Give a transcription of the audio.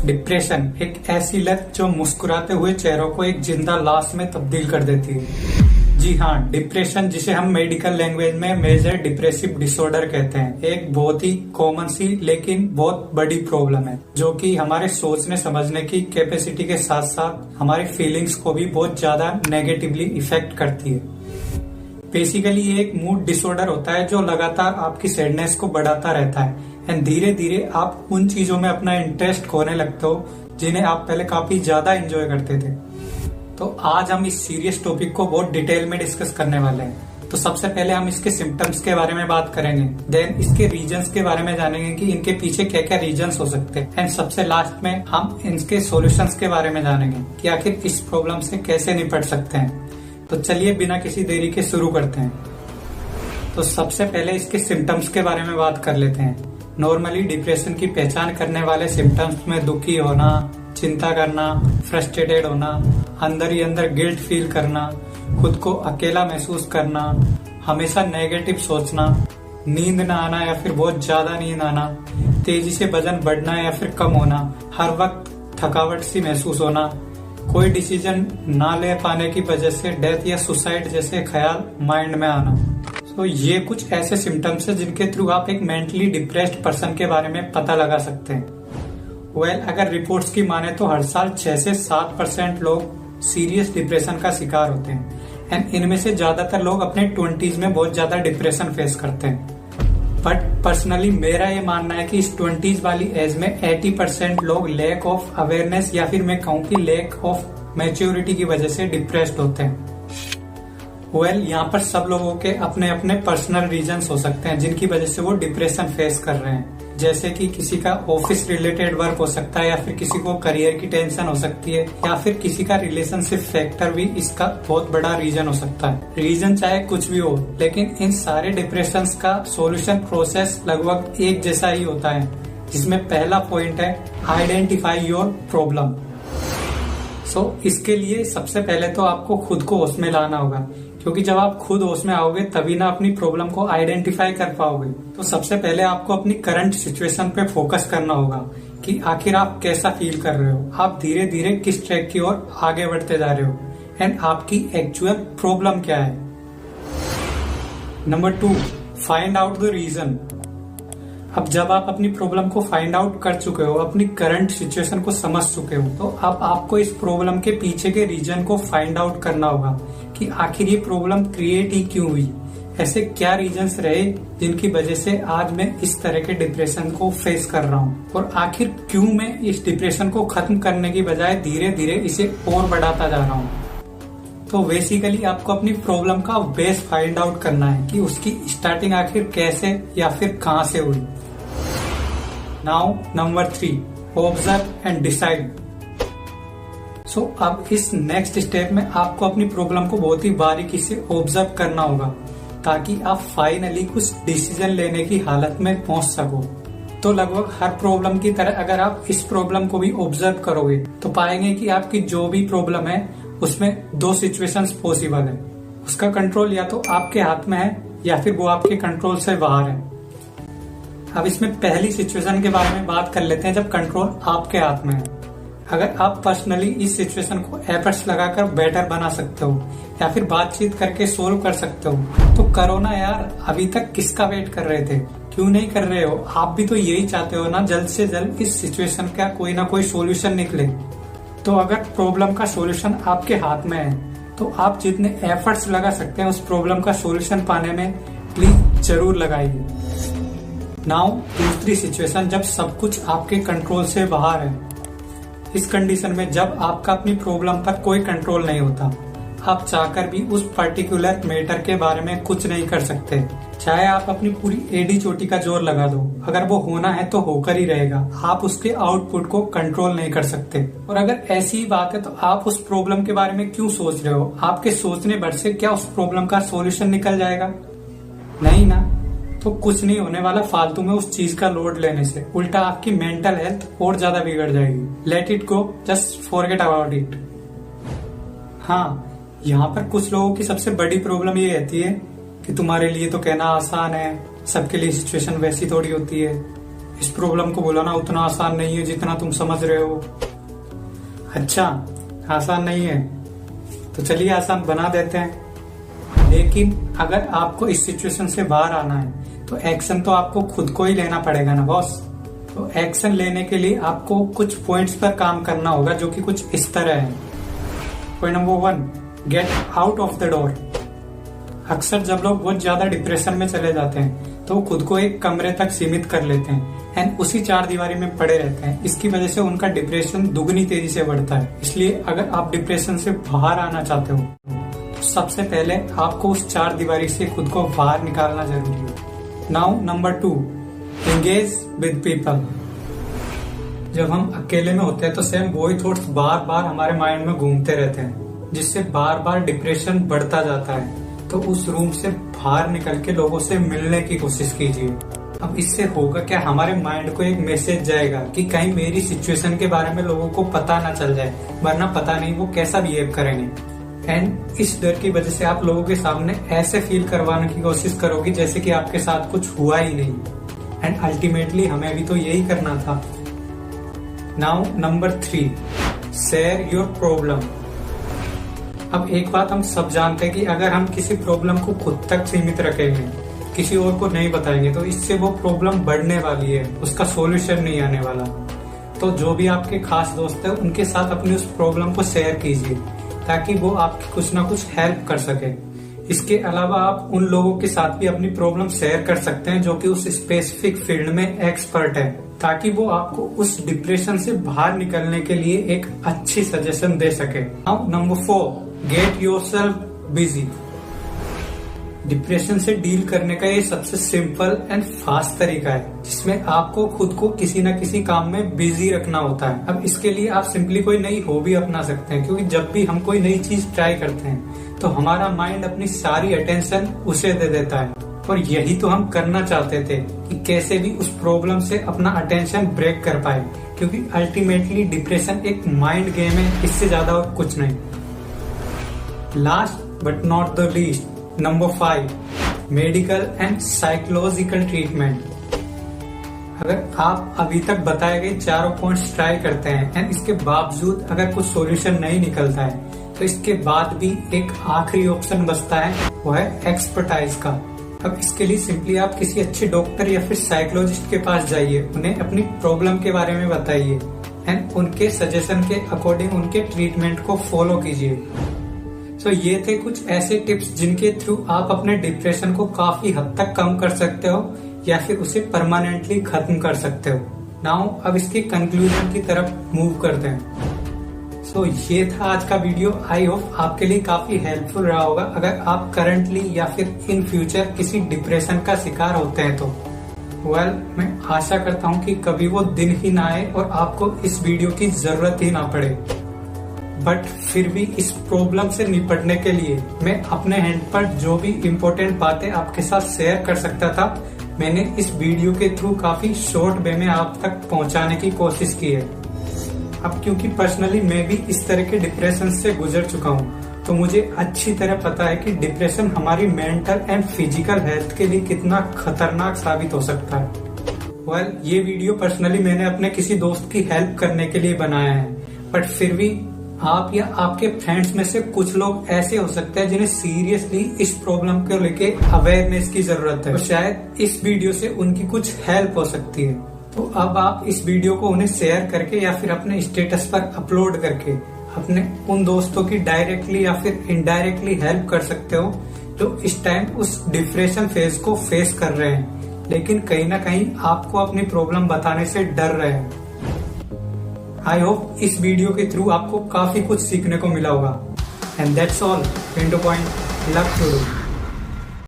Depression एक ऐसी लत जो मुस्कुराते हुए चेहरों को एक जिंदा लाश में तब्दील कर देती है। जी हाँ, डिप्रेशन जिसे हम मेडिकल लैंग्वेज में मेजर डिप्रेसिव डिसऑर्डर कहते हैं, एक बहुत ही कॉमन सी लेकिन बहुत बड़ी प्रॉब्लम है जो कि हमारे सोचने समझने की कैपेसिटी के साथ साथ हमारी फीलिंग्स को भी बहुत ज्यादा नेगेटिवली इफेक्ट करती है। बेसिकली ये एक मूड डिसऑर्डर होता है जो लगातार आपकी सैडनेस को बढ़ाता रहता है एंड धीरे धीरे आप उन चीजों में अपना इंटरेस्ट खोने लगते हो जिन्हें आप पहले काफी ज्यादा एंजॉय करते थे। तो आज हम इस सीरियस टॉपिक को बहुत डिटेल में डिस्कस करने वाले हैं। तो सबसे पहले हम इसके सिम्टम्स के बारे में बात करेंगे, देन इसके रीजंस के बारे में जानेंगे कि इनके पीछे क्या क्या रीजंस हो सकते हैं एंड सबसे लास्ट में हम इनके सॉल्यूशंस के बारे में जानेंगे कि आखिर इस प्रॉब्लम से कैसे निपट सकते हैं। तो चलिए बिना किसी देरी के शुरू करते हैं। तो सबसे पहले इसके सिम्टम्स के बारे में बात कर लेते हैं। नॉर्मली डिप्रेशन की पहचान करने वाले सिम्टम्स में दुखी होना, चिंता करना, फ्रस्ट्रेटेड होना, अंदर ही अंदर गिल्ट फील करना, खुद को अकेला महसूस करना, हमेशा नेगेटिव सोचना, नींद ना आना या फिर बहुत ज्यादा नींद आना, तेजी से वजन बढ़ना या फिर कम होना, हर वक्त थकावट सी महसूस होना, कोई डिसीजन ना ले पाने की वजह से डेथ या सुसाइड जैसे ख्याल माइंड में आना। तो ये कुछ ऐसे सिम्टम्स है जिनके थ्रू आप एक मेंटली डिप्रेस्ड पर्सन के बारे में पता लगा सकते हैं। अगर रिपोर्ट्स की माने तो हर साल 6 से 7% लोग सीरियस डिप्रेशन का शिकार होते हैं एंड इनमें से ज्यादातर लोग अपने 20s में बहुत ज्यादा डिप्रेशन फेस करते हैं। बट पर्सनली मेरा ये मानना है कि इस 20s वाली एज में 80% लोग लैक ऑफ अवेयरनेस या फिर मैं कहूँ कि लैक ऑफ मैच्योरिटी की वजह से डिप्रेस्ड होते हैं। यहाँ पर सब लोगों के अपने अपने पर्सनल रीजंस हो सकते हैं जिनकी वजह से वो डिप्रेशन फेस कर रहे हैं, जैसे कि किसी का ऑफिस रिलेटेड वर्क हो सकता है या फिर किसी को करियर की टेंशन हो सकती है या फिर किसी का रिलेशनशिप फैक्टर भी इसका बहुत बड़ा रीजन हो सकता है। रीजन चाहे कुछ भी हो, लेकिन इन सारे डिप्रेशन का सॉल्यूशन प्रोसेस लगभग एक जैसा ही होता है, जिसमें पहला पॉइंट है आइडेंटिफाई योर प्रॉब्लम। इसके लिए सबसे पहले तो आपको खुद को होश में लाना होगा, क्योंकि जब आप खुद होश में आओगे तभी ना अपनी प्रॉब्लम को आइडेंटिफाई कर पाओगे। तो सबसे पहले आपको अपनी करंट सिचुएशन पे फोकस करना होगा कि आखिर आप कैसा फील कर रहे हो, आप धीरे धीरे किस ट्रैक की ओर आगे बढ़ते जा रहे हो एंड आपकी एक्चुअल प्रॉब्लम क्या है। Number 2, find out the reason. अब जब आप अपनी प्रॉब्लम को फाइंड आउट कर चुके हो, अपनी करंट सिचुएशन को समझ चुके हो, तो अब आपको इस प्रॉब्लम के पीछे के रीजन को फाइंड आउट करना होगा कि आखिर ये प्रॉब्लम क्रिएट ही क्यों हुई, ऐसे क्या रीजंस रहे जिनकी वजह से आज मैं इस तरह के डिप्रेशन को फेस कर रहा हूँ और आखिर क्यों मैं इस डिप्रेशन को खत्म करने की बजाय धीरे धीरे इसे और बढ़ाता जा रहा हूँ। तो बेसिकली आपको अपनी प्रॉब्लम का बेस फाइंड आउट करना है कि उसकी स्टार्टिंग आखिर कैसे या फिर कहाँ से हुई। Now number 3, observe and decide. अब इस नेक्स्ट स्टेप में आपको अपनी प्रॉब्लम को बहुत ही बारीकी से ऑब्जर्व करना होगा ताकि आप फाइनली कुछ डिसीजन लेने की हालत में पहुंच सको। तो लगभग हर प्रॉब्लम की तरह अगर आप इस प्रॉब्लम को भी ऑब्जर्व करोगे तो पाएंगे कि आपकी जो भी प्रॉब्लम है उसमें 2 सिचुएशंस पॉसिबल है। उसका कंट्रोल या तो आपके हाथ में है या फिर वो आपके कंट्रोल से बाहर है। अब इसमें पहली सिचुएशन के बारे में बात कर लेते हैं जब कंट्रोल आपके हाथ में है। अगर आप पर्सनली इस सिचुएशन को एफर्ट्स लगाकर बेटर बना सकते हो या फिर बातचीत करके सोल्व कर सकते हो तो करो ना यार, अभी तक किसका वेट कर रहे थे, क्यों नहीं कर रहे हो? आप भी तो यही चाहते हो ना, जल्द से जल्द इस सिचुएशन का कोई ना कोई सोल्यूशन निकले। तो अगर प्रॉब्लम का सोल्यूशन आपके हाथ में है तो आप जितने एफर्ट्स लगा सकते हैं उस प्रॉब्लम का सोल्यूशन पाने में प्लीज जरूर लगाइए। नाउ दूसरी सिचुएशन जब सब कुछ आपके कंट्रोल से बाहर है। इस कंडीशन में जब आपका अपनी प्रॉब्लम पर कोई कंट्रोल नहीं होता, आप चाहकर भी उस पर्टिकुलर मैटर के बारे में कुछ नहीं कर सकते, चाहे आप अपनी पूरी एडी चोटी का जोर लगा दो, अगर वो होना है तो होकर ही रहेगा। आप उसके आउटपुट को कंट्रोल नहीं कर सकते। और अगर ऐसी ही बात है तो आप उस प्रॉब्लम के बारे में क्यों सोच रहे हो? आपके सोचने भर से क्या उस प्रॉब्लम का सॉल्यूशन निकल जाएगा? नहीं ना। तो कुछ नहीं होने वाला फालतू में उस चीज का लोड लेने से, उल्टा आपकी मेंटल हेल्थ और ज्यादा बिगड़ जाएगी। Let it go, just forget about it. हाँ, यहाँ पर कुछ लोगों की सबसे बड़ी प्रॉब्लम ये रहती है कि तुम्हारे लिए तो कहना आसान है, सबके लिए सिचुएशन वैसी थोड़ी होती है, इस प्रॉब्लम को बुलाना उतना आसान नहीं है जितना तुम समझ रहे हो। अच्छा, आसान नहीं है तो चलिए आसान बना देते हैं। लेकिन अगर आपको इस सिचुएशन से बाहर आना है तो एक्शन तो आपको खुद को ही लेना पड़ेगा ना बॉस। तो एक्शन लेने के लिए आपको कुछ पॉइंट्स पर काम करना होगा, जो कि कुछ इस तरह है। Point number 1, get out of the door. अक्सर जब लोग बहुत ज्यादा डिप्रेशन में चले जाते हैं तो वो खुद को एक कमरे तक सीमित कर लेते हैं एंड उसी चार दीवारी में पड़े रहते हैं। इसकी वजह से उनका डिप्रेशन दुगनी तेजी से बढ़ता है। इसलिए अगर आप डिप्रेशन से बाहर आना चाहते हो तो सबसे पहले आपको उस चार दीवारी से खुद को बाहर निकालना जरूरी है। Now number 2, engage with people. जब हम अकेले में होते हैं तो सेम वही थॉट्स बार बार हमारे माइंड में घूमते रहते हैं, जिससे बार बार डिप्रेशन बढ़ता जाता है। तो उस रूम से बाहर निकल के लोगों से मिलने की कोशिश कीजिए। अब इससे होगा क्या, हमारे माइंड को एक मैसेज जाएगा कि कहीं मेरी सिचुएशन के बारे में लोगों को पता ना चल जाए, वरना पता नहीं वो कैसा बिहेव करेंगे। एंड इस डर की वजह से आप लोगों के सामने ऐसे फील करवाने की कोशिश करोगे जैसे कि आपके साथ कुछ हुआ ही नहीं। एंड अल्टीमेटली हमें भी तो यही करना था। Now number 3, share your problem. अब एक बात हम सब जानते हैं कि अगर हम किसी प्रॉब्लम को खुद तक सीमित रखेंगे, किसी और को नहीं बताएंगे, तो इससे वो प्रॉब्लम बढ़ने वाली है, उसका सॉल्यूशन नहीं आने वाला। तो जो भी आपके खास दोस्त है उनके साथ अपनी उस प्रॉब्लम को शेयर कीजिए ताकि वो आपकी कुछ ना कुछ हेल्प कर सके। इसके अलावा आप उन लोगों के साथ भी अपनी प्रॉब्लम शेयर कर सकते हैं जो कि उस स्पेसिफिक फील्ड में एक्सपर्ट है, ताकि वो आपको उस डिप्रेशन से बाहर निकलने के लिए एक अच्छी सजेशन दे सके। अब number 4, get yourself busy. Depression से डील करने का ये सबसे सिंपल एंड फास्ट तरीका है, जिसमें आपको खुद को किसी न किसी काम में बिजी रखना होता है। अब इसके लिए आप सिंपली कोई नई हॉबी अपना सकते हैं, क्योंकि जब भी हम कोई नई चीज ट्राई करते हैं तो हमारा माइंड अपनी सारी अटेंशन उसे दे देता है। और यही तो हम करना चाहते थे कि कैसे भी उस प्रॉब्लम से अपना अटेंशन ब्रेक कर पाए, क्योंकि अल्टीमेटली डिप्रेशन एक माइंड गेम है, इससे ज्यादा और कुछ नहीं। Last but not the least, number 5, medical and psychological treatment. अगर आप अभी तक बताए गए चारों पॉइंट्स ट्राई करते हैं एंड इसके बावजूद अगर कुछ सॉल्यूशन नहीं निकलता है तो इसके बाद भी एक आखिरी ऑप्शन बचता है, वो है एक्सपर्टाइज का। अब इसके लिए सिंपली आप किसी अच्छे डॉक्टर या फिर साइकोलॉजिस्ट के पास जाइए, उन्हें अपनी प्रॉब्लम के बारे में बताइए एंड उनके सजेशन के अकॉर्डिंग उनके ट्रीटमेंट को फॉलो कीजिए। तो ये थे कुछ ऐसे टिप्स जिनके थ्रू आप अपने डिप्रेशन को काफी हद तक कम कर सकते हो या फिर उसे परमानेंटली खत्म कर सकते हो। नाउ अब इसके कंक्लूजन की तरफ मूव करते हैं। सो ये था आज का वीडियो। आई होप आपके लिए काफी हेल्पफुल रहा होगा अगर आप करंटली या फिर इन फ्यूचर किसी डिप्रेशन का शिकार होते हैं तो। मैं आशा करता हूँ कि कभी वो दिन ही ना आए और आपको इस वीडियो की जरूरत ही ना पड़े। बट फिर भी इस प्रॉब्लम से निपटने के लिए मैं अपने हैंड पर जो भी इम्पोर्टेंट बातें आपके साथ शेयर कर सकता था, मैंने इस वीडियो के थ्रू काफी शॉर्ट वे में आप तक पहुंचाने की कोशिश की है। अब क्योंकि पर्सनली मैं भी इस तरह के डिप्रेशन से गुजर चुका हूँ, तो मुझे अच्छी तरह पता है कि डिप्रेशन हमारी मेंटल एंड फिजिकल हेल्थ के लिए कितना खतरनाक साबित हो सकता है। ये वीडियो पर्सनली मैंने अपने किसी दोस्त की हेल्प करने के लिए बनाया है, बट फिर भी आप या आपके फ्रेंड्स में से कुछ लोग ऐसे हो सकते हैं जिन्हें सीरियसली इस प्रॉब्लम को लेके अवेयरनेस की जरूरत है, तो शायद इस वीडियो से उनकी कुछ हेल्प हो सकती है। तो अब आप इस वीडियो को उन्हें शेयर करके या फिर अपने स्टेटस पर अपलोड करके अपने उन दोस्तों की डायरेक्टली या फिर इनडायरेक्टली हेल्प कर सकते हो जो इस टाइम उस डिप्रेशन फेज को फेस कर रहे हैं, लेकिन कहीं ना कहीं आपको अपनी प्रॉब्लम बताने से डर रहे हैं। आई होप इस वीडियो के थ्रू आपको काफी कुछ सीखने को मिला होगा। And that's all, point love to do.